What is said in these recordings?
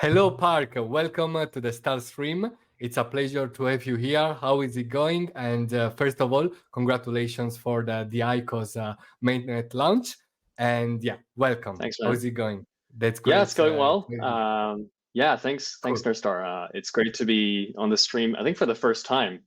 Hello, Park. Welcome to the StarkStream. It's a pleasure to have you here. How is it going? And first of all, congratulations for the Icos mainnet launch. And yeah, welcome. Thanks, How man. is it going? That's Yeah, great. it's going To well. have you. Yeah, thanks, Cool. Nurstar. It's great to be on the stream. I think for the first time.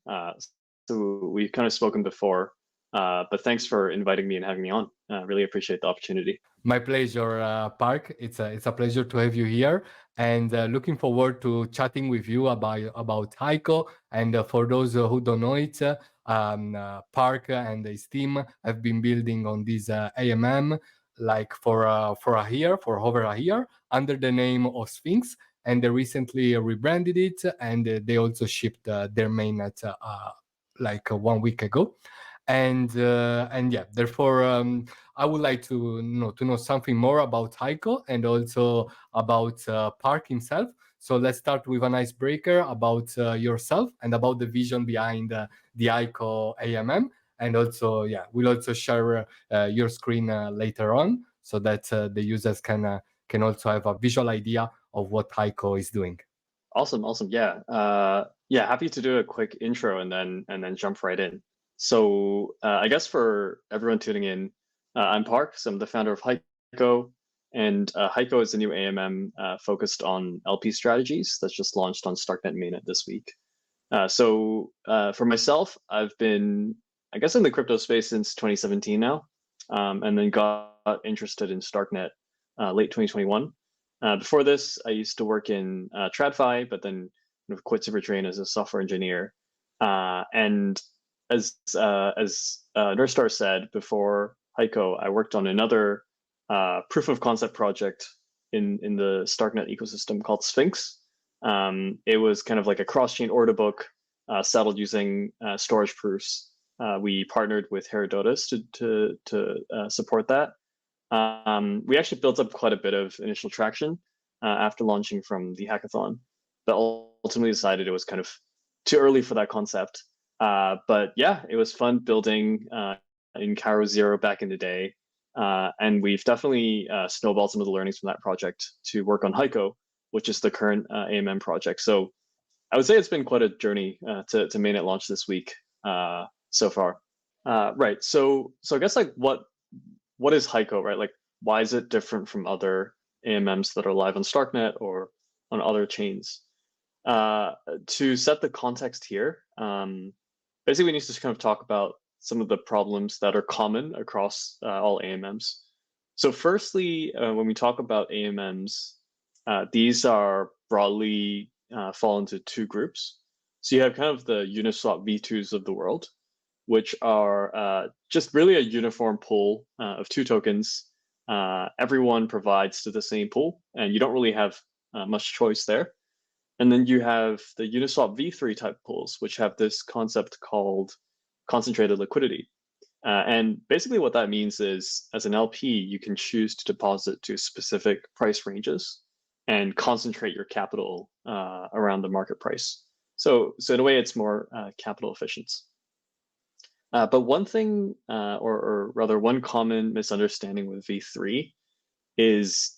So we've kind of spoken before, but thanks for inviting me and having me on. Really appreciate the opportunity. My pleasure, Park. It's a pleasure to have you here, and looking forward to chatting with you about Haiko. And for those who don't know it, Park and his team have been building on this AMM like for a year, for over a year, under the name of Sphinx. And they recently rebranded it, and they also shipped their mainnet like 1 week ago. And yeah, therefore. I would like to know something more about Heiko and also about Park himself. So let's start with an icebreaker about yourself and about the vision behind the Heiko AMM. And also, yeah, we'll also share your screen later on so that the users can also have a visual idea of what Heiko is doing. Awesome. Yeah. Yeah. Happy to do a quick intro and then jump right in. So I guess for everyone tuning in, I'm Park. So I'm the founder of Haiko, and Haiko is a new AMM focused on LP strategies that's just launched on Starknet mainnet this week. For myself, I've been, I guess, in the crypto space since 2017 now, and then got interested in Starknet late 2021. Before this, I used to work in TradFi, but then quit Supertrain as a software engineer. And as Nurstar said before Heiko, I worked on another proof of concept project in the Starknet ecosystem called Sphinx. It was kind of like a cross-chain order book settled using storage proofs. We partnered with Herodotus to support that. We actually built up quite a bit of initial traction after launching from the hackathon, but ultimately decided it was kind of too early for that concept. But yeah, it was fun building in Cairo Zero back in the day. And we've definitely snowballed some of the learnings from that project to work on Heiko, which is the current AMM project. So I would say it's been quite a journey to mainnet launch this week so far. Right. So I guess like what is Heiko, right? Like, why is it different from other AMMs that are live on Starknet or on other chains? To set the context here, basically we need to kind of talk about some of the problems that are common across all AMMs. So firstly, when we talk about AMMs, these are broadly fall into two groups. So you have kind of the Uniswap V2s of the world, which are just really a uniform pool of two tokens. Everyone provides to the same pool, and you don't really have much choice there. And then you have the Uniswap V3 type pools, which have this concept called concentrated liquidity. And basically what that means is, as an LP, you can choose to deposit to specific price ranges and concentrate your capital around the market price. So in a way, it's more capital efficient. But one thing, or rather one common misunderstanding with V3 is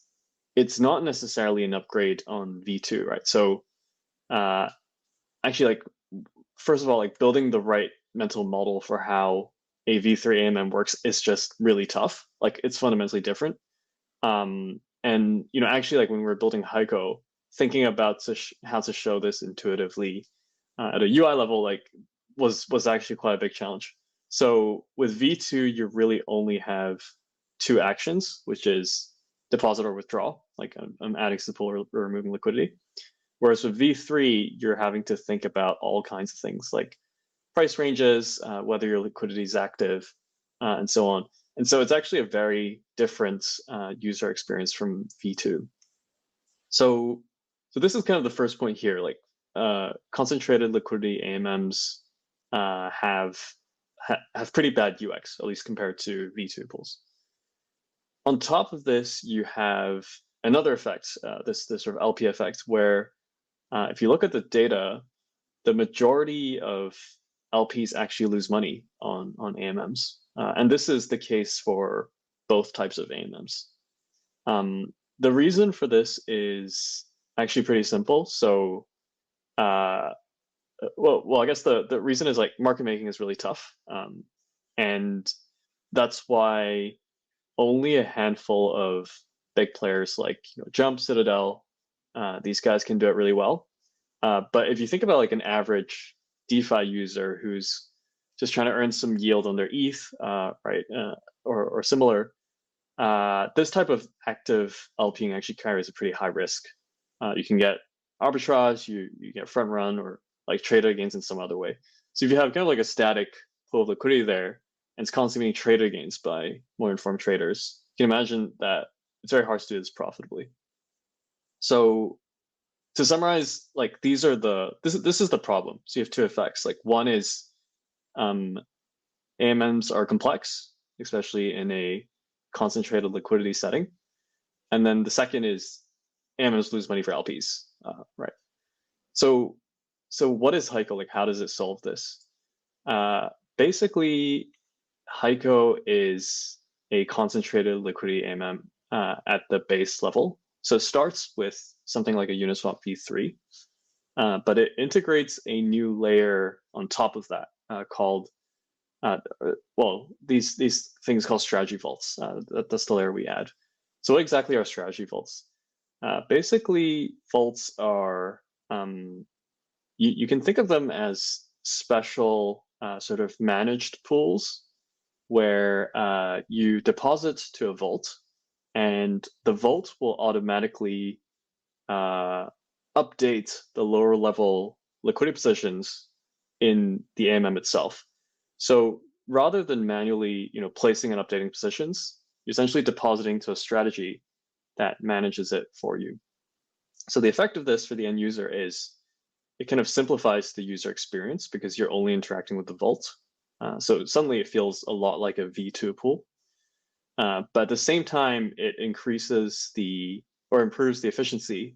it's not necessarily an upgrade on V2, right? So actually, like, first of all, like building the right mental model for how a V3 AMM works is just really tough. Like it's fundamentally different. And actually, like when we were building Heiko, thinking about how to show this intuitively at a UI level, like was actually quite a big challenge. So with V2, you really only have two actions, which is deposit or withdraw. Like I'm adding to the pool or removing liquidity. Whereas with V3, you're having to think about all kinds of things like price ranges, whether your liquidity is active, and so on. And so it's actually a very different user experience from V2. So this is kind of the first point here. Like concentrated liquidity AMMs have pretty bad UX, at least compared to V2 pools. On top of this, you have another effect, this sort of LP effect, where if you look at the data, the majority of LPs actually lose money on AMMs. And this is the case for both types of AMMs. The reason for this is actually pretty simple. So, well, I guess the reason is like market making is really tough, and that's why only a handful of big players like Jump, Citadel, these guys can do it really well. But if you think about like an average DeFi user who's just trying to earn some yield on their ETH, right, or similar, this type of active LPing actually carries a pretty high risk. You can get arbitrage, you get front run, or like trader gains in some other way. So if you have kind of like a static pool of liquidity there, and it's constantly being traded against by more informed traders, you can imagine that it's very hard to do this profitably. So to summarize, like these are this is the problem. So you have two effects. Like one is AMMs are complex, especially in a concentrated liquidity setting. And then the second is AMMs lose money for LPs, right? So what is Haiko? Like, how does it solve this? Basically, Haiko is a concentrated liquidity AMM at the base level. So it starts with something like a Uniswap v3, but it integrates a new layer on top of that called, well, these things called strategy vaults. That's the layer we add. So what exactly are strategy vaults? Basically, vaults are, you can think of them as special sort of managed pools where you deposit to a vault, and the vault will automatically update the lower level liquidity positions in the AMM itself. So rather than manually, placing and updating positions, you're essentially depositing to a strategy that manages it for you. So the effect of this for the end user is it kind of simplifies the user experience because you're only interacting with the vault. So suddenly it feels a lot like a V2 pool. But at the same time, it increases or improves the efficiency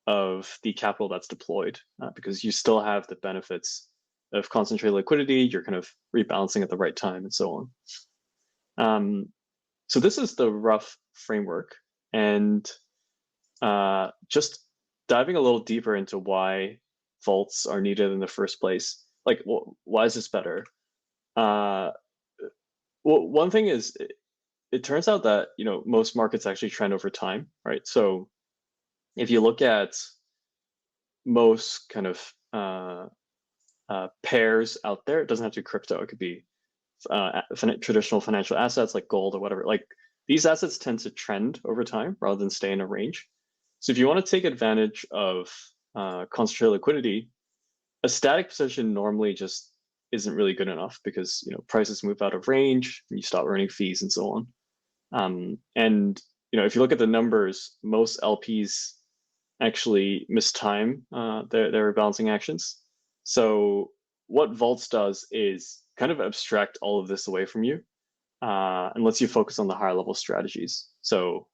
of the capital that's deployed because you still have the benefits of concentrated liquidity. You're kind of rebalancing at the right time and so on. So this is the rough framework, and just diving a little deeper into why vaults are needed in the first place. Like, why is this better? Well, one thing is, it turns out that most markets actually trend over time, right? So if you look at most kind of pairs out there, it doesn't have to be crypto. It could be traditional financial assets like gold or whatever. Like these assets tend to trend over time rather than stay in a range. So if you want to take advantage of concentrated liquidity, a static position normally just isn't really good enough because prices move out of range and you stop earning fees and so on. And if you look at the numbers, most LPs actually mistime their rebalancing actions. So what Vaults does is kind of abstract all of this away from you and lets you focus on the higher level strategies. So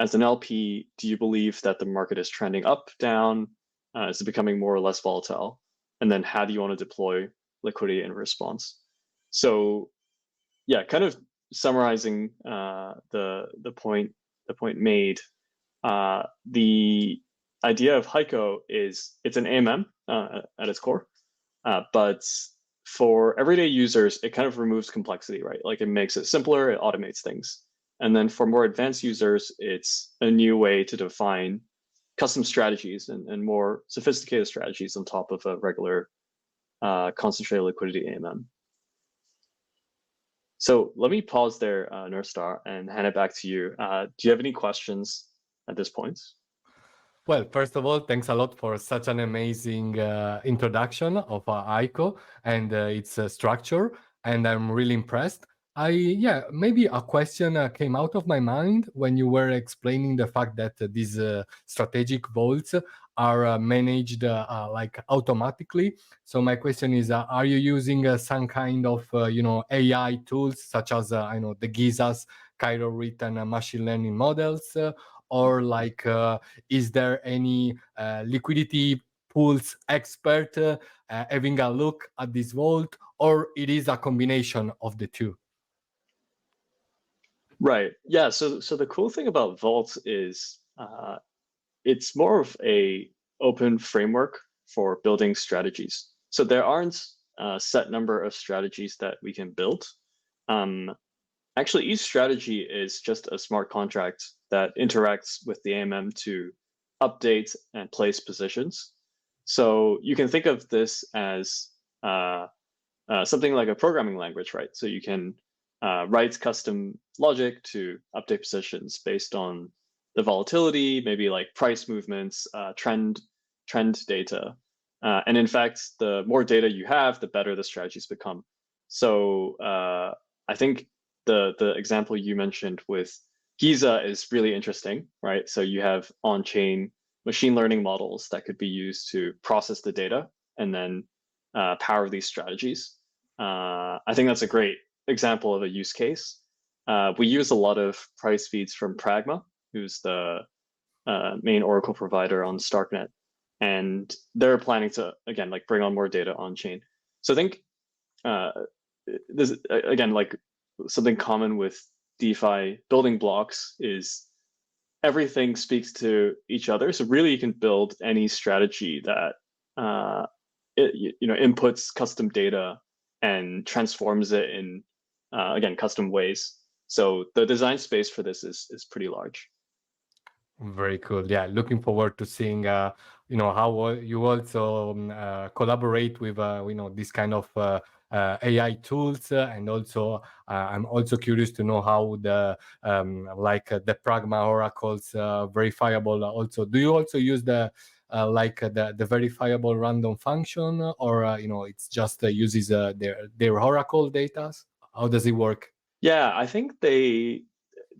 as an LP, do you believe that the market is trending up, down? Is it becoming more or less volatile? And then how do you want to deploy liquidity in response? So yeah, kind of summarizing the point made. The idea of Haiko is it's an AMM at its core, but for everyday users, it kind of removes complexity, right? Like it makes it simpler, it automates things. And then for more advanced users, it's a new way to define custom strategies and more sophisticated strategies on top of a regular concentrated liquidity AMM. So let me pause there, Nurstar, and hand it back to you. Do you have any questions at this point? Well, first of all, thanks a lot for such an amazing introduction of Aiko and its structure, and I'm really impressed. Yeah, maybe a question came out of my mind when you were explaining the fact that these strategic vaults are managed like automatically. So my question is, are you using some kind of AI tools such as the Giza's Cairo written machine learning models, or like is there any liquidity pools expert having a look at this vault, or it is a combination of the two? Right. Yeah. So the cool thing about vaults is it's more of a open framework for building strategies. So there aren't a set number of strategies that we can build. Actually, each strategy is just a smart contract that interacts with the AMM to update and place positions. So you can think of this as something like a programming language, right? So you can write custom logic to update positions based on the volatility, maybe like price movements, trend data. And in fact, the more data you have, the better the strategies become. So I think the example you mentioned with Giza is really interesting, right? So you have on-chain machine learning models that could be used to process the data and then power these strategies. I think that's a great example of a use case. We use a lot of price feeds from Pragma, who's the main Oracle provider on Starknet, and they're planning to again like bring on more data on chain. So I think this again like something common with DeFi building blocks is everything speaks to each other. So really, you can build any strategy that inputs custom data and transforms it in again custom ways. So the design space for this is pretty large. Very cool. Yeah, looking forward to seeing how you also collaborate with this kind of AI tools, and also I'm also curious to know how the the Pragma oracles verifiable. Also, do you also use the the verifiable random function, or it's just uses their oracle data? How does it work? Yeah, I think they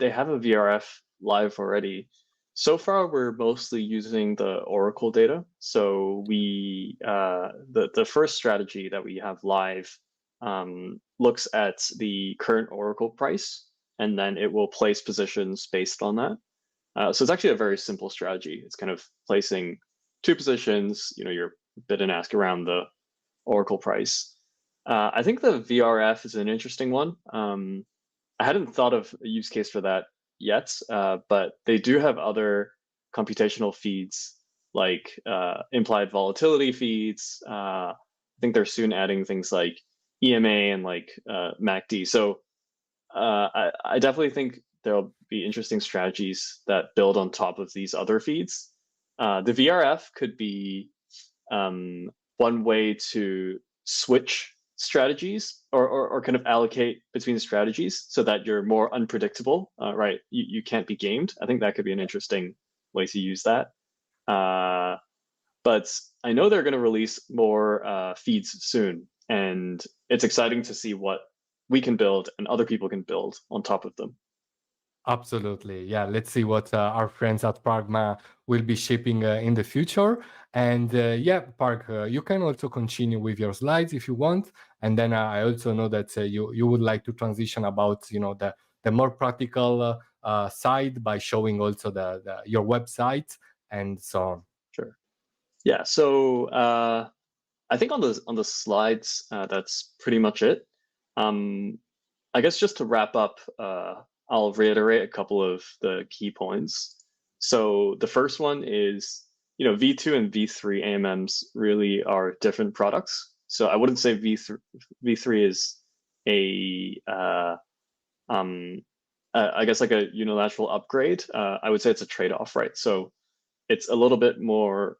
have a VRF live already. So far, we're mostly using the Oracle data. So we the first strategy that we have live looks at the current Oracle price, and then it will place positions based on that. So it's actually a very simple strategy. It's kind of placing two positions, your bid and ask around the Oracle price. I think the VRF is an interesting one. I hadn't thought of a use case for that yet, but they do have other computational feeds like implied volatility feeds. I think they're soon adding things like EMA and like MACD. So I definitely think there'll be interesting strategies that build on top of these other feeds. The VRF could be one way to switch strategies or kind of allocate between strategies so that you're more unpredictable, right? You can't be gamed. I think that could be an interesting way to use that. But I know they're going to release more feeds soon, and it's exciting to see what we can build and other people can build on top of them. Absolutely. Yeah, let's see what our friends at Pragma will be shipping in the future. And yeah, Park, you can also continue with your slides if you want. And then I also know that you would like to transition about the more practical side by showing also your website and so on. Sure. Yeah. So I think on the slides, that's pretty much it. I guess just to wrap up, I'll reiterate a couple of the key points. So the first one is, V2 and V3 AMMs really are different products. So I wouldn't say V3 is I guess like a unilateral upgrade. I would say it's a trade-off, right? So it's a little bit more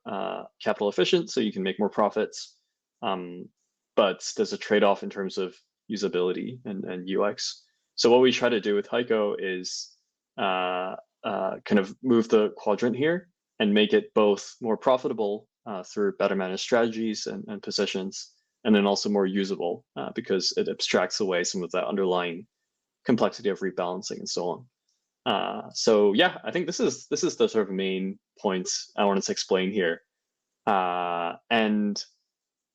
capital efficient, so you can make more profits. But there's a trade-off in terms of usability and UX. So what we try to do with Haiko is kind of move the quadrant here and make it both more profitable through better managed strategies and positions, and then also more usable because it abstracts away some of that underlying complexity of rebalancing and so on. So yeah, I think this is the sort of main points I wanted to explain here. And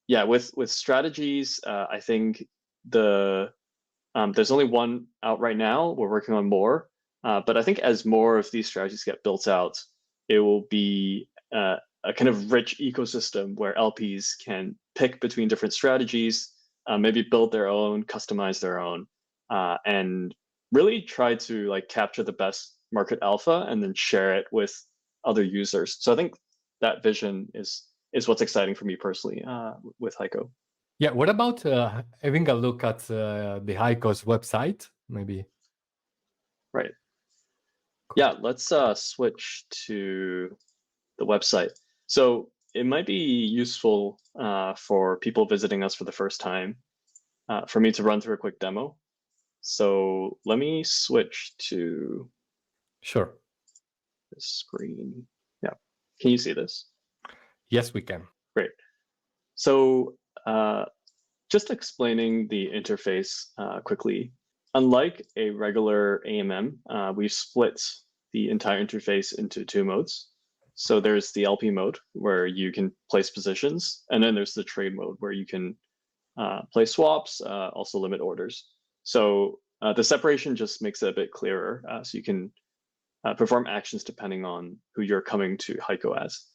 yeah, with strategies, I think there's only one out right now. We're working on more, but I think as more of these strategies get built out, it will be a kind of rich ecosystem where LPs can pick between different strategies, maybe build their own, customize their own, and really try to like capture the best market alpha and then share it with other users. So I think that vision is what's exciting for me personally with Haiko. Yeah, what about having a look at the Haiko's website, maybe? Right. Yeah, let's switch to the website. So it might be useful for people visiting us for the first time for me to run through a quick demo. So let me switch to Sure. the screen. Yeah. Can you see this? Yes, we can. Great. So just explaining the interface quickly. Unlike a regular AMM, we've split the entire interface into two modes. So there's the LP mode where you can place positions, and then there's the trade mode where you can place swaps, also limit orders. So the separation just makes it a bit clearer, so you can perform actions depending on who you're coming to Haiko as.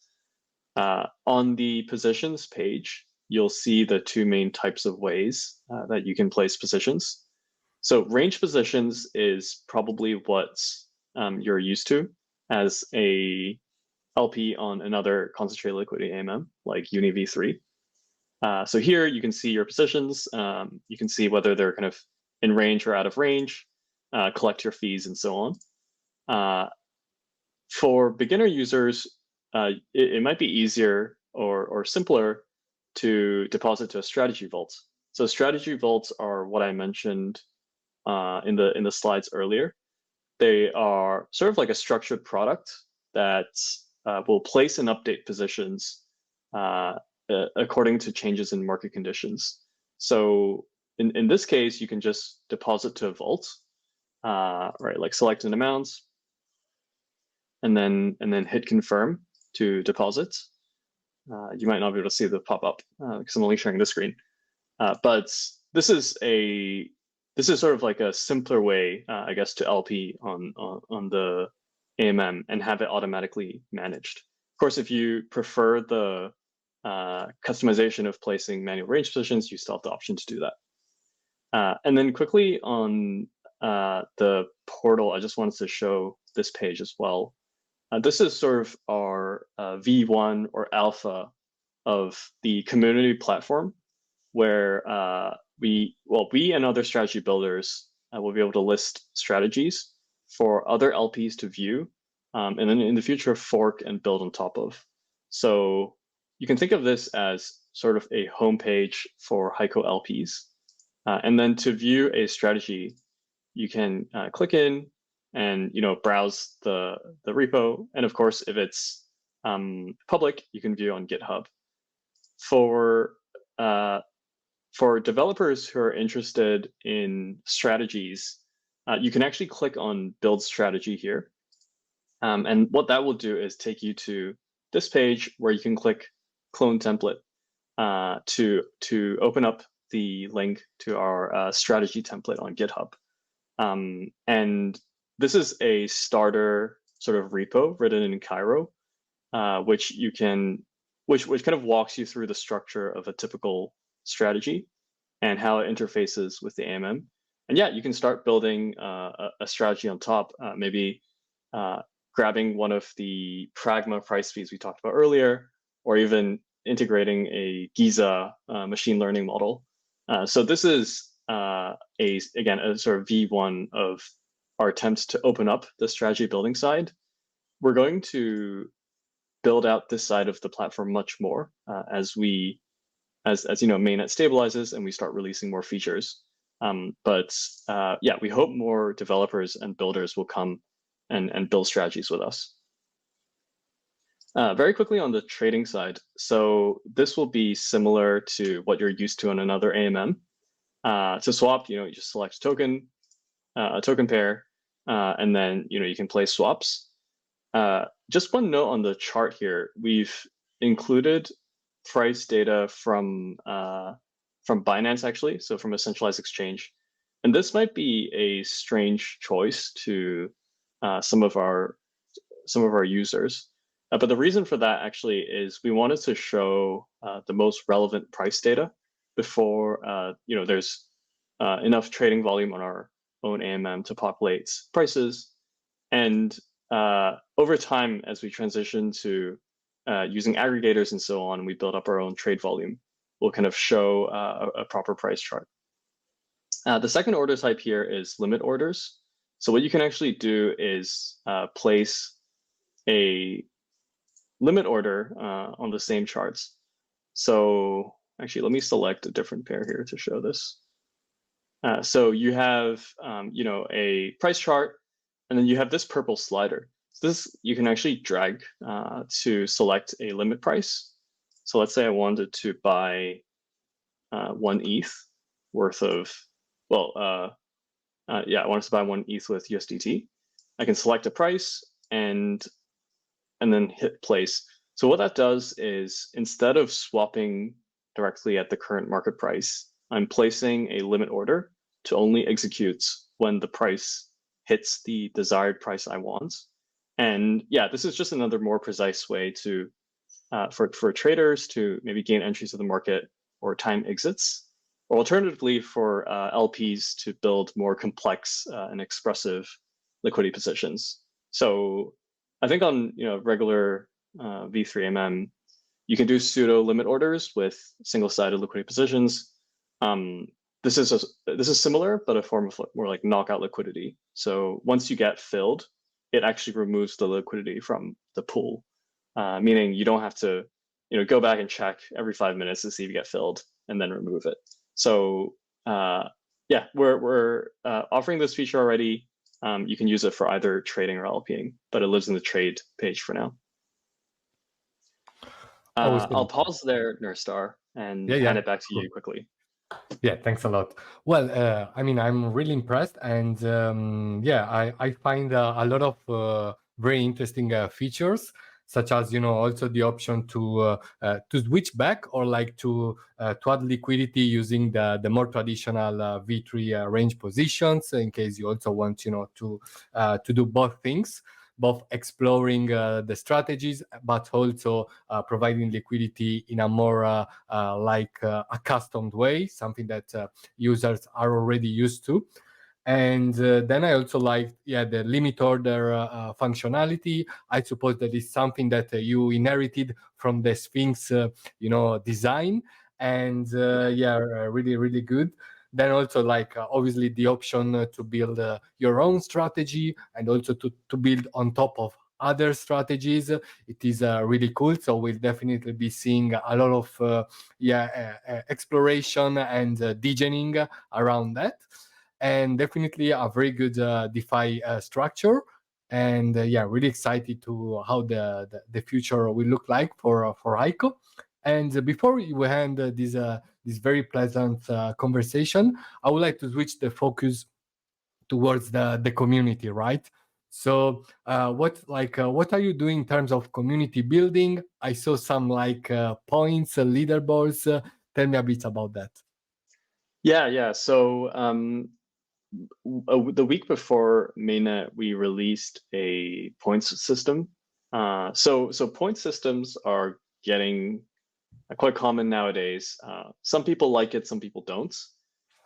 On the positions page, you'll see the two main types of ways that you can place positions. So range positions is probably what you're used to as a LP on another concentrated liquidity AMM like Uni V3. So here you can see your positions. You can see whether they're kind of in range or out of range, collect your fees, and so on. For beginner users, it might be easier or simpler to deposit to a strategy vault. So strategy vaults are what I mentioned in the slides earlier. They are sort of like a structured product that will place and update positions according to changes in market conditions. So in this case, you can just deposit to a vault, right? Like select an amount, and then hit confirm to deposit. You might not be able to see the pop-up because I'm only sharing this screen. But this is sort of like a simpler way, I guess, to LP on the AMM and have it automatically managed. Of course, if you prefer the customization of placing manual range positions, you still have the option to do that. And then quickly on the portal, I just wanted to show this page as well. This is sort of our V1 or alpha of the community platform, where we and other strategy builders will be able to list strategies for other LPs to view, and then in the future fork and build on top of. So you can think of this as sort of a homepage for Haiko LPs. And then to view a strategy, you can click in and browse the repo. And of course, if it's public, you can view on GitHub. For developers who are interested in strategies, you can actually click on Build Strategy here. And what that will do is take you to this page where you can click Clone Template to open up the link to our strategy template on GitHub. And this is a starter sort of repo written in Cairo, which kind of walks you through the structure of a typical strategy and how it interfaces with the AMM. And yeah, you can start building a strategy on top, maybe grabbing one of the Pragma price feeds we talked about earlier, or even integrating a Giza machine learning model. So this is again a sort of V1 of our attempts to open up the strategy building side. We're going to build out this side of the platform much more as mainnet stabilizes and we start releasing more features. But yeah, we hope more developers and builders will come and build strategies with us. Very quickly on the trading side, so this will be similar to what you're used to on another AMM. To swap, you just select a token pair, and then you can place swaps. Just one note on the chart here, we've included price data from Binance actually, so from a centralized exchange. And this might be a strange choice to some of our users. But the reason for that actually is we wanted to show the most relevant price data before there's enough trading volume on our own AMM to populate prices. And over time, as we transition to using aggregators and so on, we build up our own trade volume. We'll kind of show a proper price chart. The second order type here is limit orders. So what you can actually do is place a limit order on the same charts. So actually, let me select a different pair here to show this. So you have, a price chart, and then you have this purple slider. So this you can actually drag to select a limit price. So let's say I wanted to buy 1 ETH worth of, I wanted to buy 1 ETH with USDT. I can select a price and then hit place. So what that does is, instead of swapping directly at the current market price, I'm placing a limit order to only execute when the price hits the desired price I want. And yeah, this is just another more precise way to for traders to maybe gain entries to the market or time exits, or alternatively for LPs to build more complex and expressive liquidity positions. So I think on regular V3MM, you can do pseudo limit orders with single-sided liquidity positions. This is similar, but a form of more like knockout liquidity. So once you get filled, it actually removes the liquidity from the pool, meaning you don't have to go back and check every 5 minutes to see if you get filled and then remove it. So yeah, we're offering this feature already. You can use it for either trading or LPing, but it lives in the trade page for now. I'll pause there, Nurstar, and hand it back to you quickly. Yeah, thanks a lot. Well, I mean, I'm really impressed, and I find a lot of very interesting features, such as also the option to switch back, or like to add liquidity using the more traditional V3 range positions, in case you also want to do both things, both exploring the strategies, but also providing liquidity in a more accustomed way, something that users are already used to. And then I also like the limit order functionality. I suppose that is something that you inherited from the Sphinx, design, and really, really good. Then also obviously the option to build your own strategy, and also to build on top of other strategies. It is really cool. So we'll definitely be seeing a lot of exploration and degening around that, and definitely a very good DeFi structure. And really excited to how the future will look like for Haiko. And before we end this very pleasant conversation, I would like to switch the focus towards the community, right? So what are you doing in terms of community building? I saw some points, leaderboards. Tell me a bit about that. Yeah. So the week before mainnet, we released a points system. So point systems are getting quite common nowadays. Some people like it, some people don't.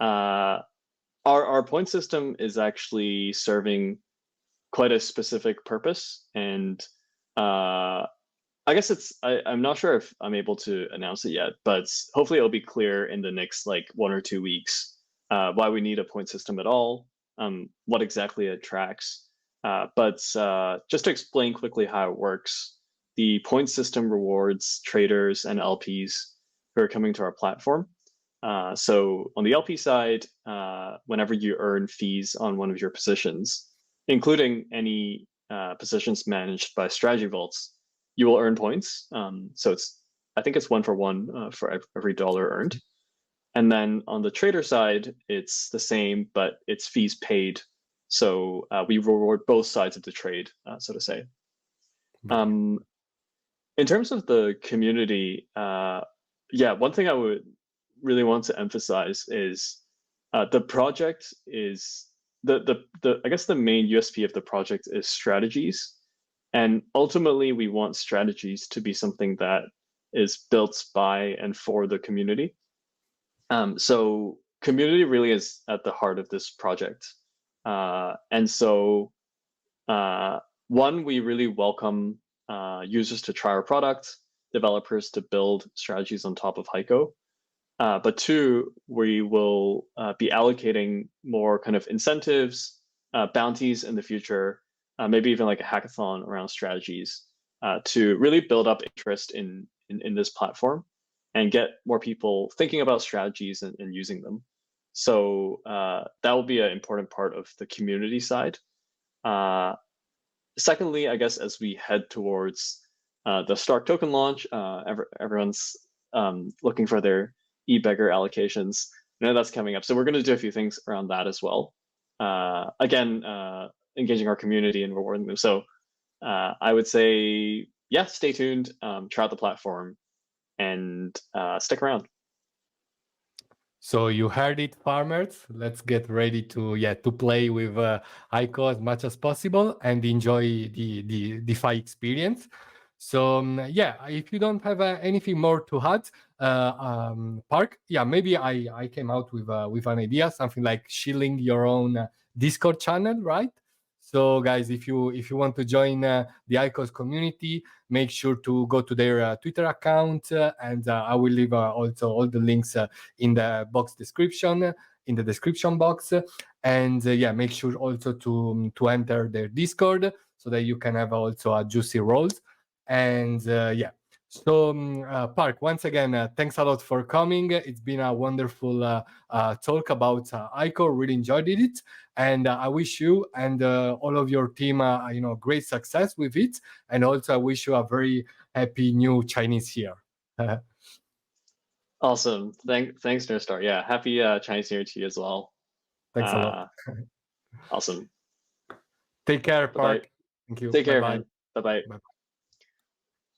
Our point system is actually serving quite a specific purpose, and I guess I'm not sure if I'm able to announce it yet, but hopefully it'll be clear in the next 1 or 2 weeks why we need a point system at all, what exactly it tracks. But just to explain quickly how it works, the point system rewards traders and LPs who are coming to our platform. So on the LP side, whenever you earn fees on one of your positions, including any positions managed by strategy vaults, you will earn points. So I think it's 1 for 1 for every dollar earned. And then on the trader side, it's the same, but it's fees paid. So we reward both sides of the trade, so to say. In terms of the community, one thing I would really want to emphasize is the project is I guess the main USP of the project is strategies. And ultimately, we want strategies to be something that is built by and for the community. So community really is at the heart of this project. And so one, we really welcome users to try our product, developers to build strategies on top of Haiko. But two, we will be allocating more kind of incentives, bounties in the future, maybe even like a hackathon around strategies to really build up interest in this platform and get more people thinking about strategies and using them. So that will be an important part of the community side. Secondly, I guess as we head towards the Stark token launch, everyone's looking for their e-beggar allocations. I know that's coming up. So we're going to do a few things around that as well. Again, engaging our community and rewarding them. So I would say, yeah, stay tuned, try out the platform, and stick around. So you heard it, farmers. Let's get ready to play with Haiko as much as possible and enjoy the DeFi experience. So if you don't have anything more to add, Park, maybe I came out with an idea, something like shilling your own Discord channel, right? So guys, if you want to join the Haiko's community, make sure to go to their Twitter account, and I will leave also all the links in the description box, and make sure also to enter their Discord so that you can have also a juicy roles. And so Park, once again, thanks a lot for coming. It's been a wonderful talk about Haiko. Really enjoyed it, and I wish you and all of your team great success with it, and also I wish you a very happy new Chinese year. Awesome. Thanks, Nerstar. Yeah, happy Chinese New Year to you as well. Thanks a lot. Awesome. Take care, Bye-bye. Park. Thank you. Take care, Bye-bye. man. Bye-bye. Bye-bye.